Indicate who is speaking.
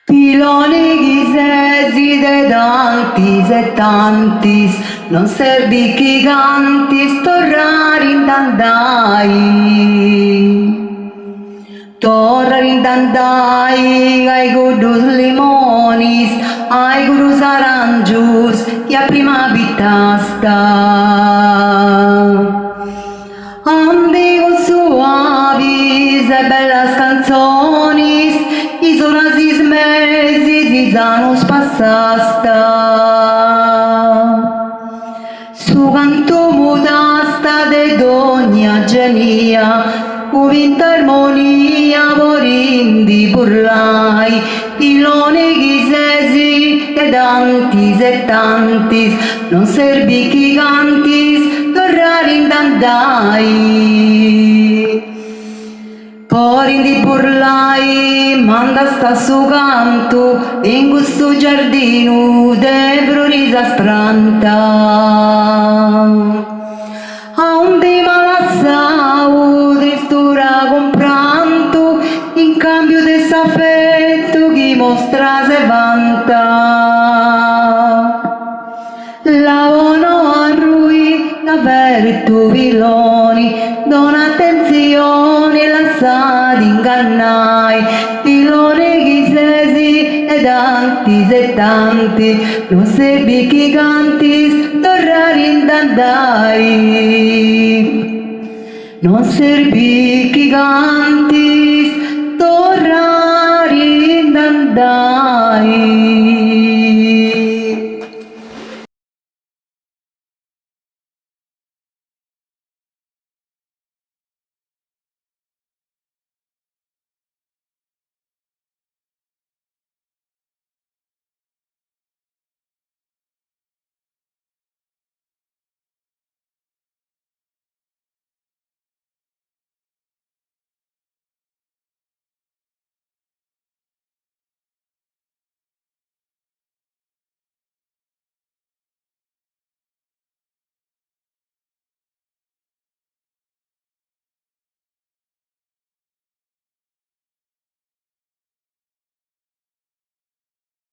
Speaker 1: Piloni ghisesi de tantis e tantis, non servi chi cantis torrare in tandai. Torrare in tandai ai gudus limonis, ai gudus arangius, che a prima vitasta. Ambigos suavis e bellas canzonis, is orasis mesis, is anus passasta. Su canto mutasta de dogna genia, cuvinta armonia, vorindi burlai, piloni ghisesi e tantis, non servi chi cantis, torrare in tandai. Porindi burlai, manda sta su canto, in questo giardino de brunisa spranta. A un di malassau, tristura comprando, in cambio de s'affetto chi mostra se vanta. Lavono a lui, aperto piloni, dona attenzione, lasciati ingannai, piloni ghisesi e tanti, non servi chi cantis, torrare in tandai. Non servi chi cantis, torrare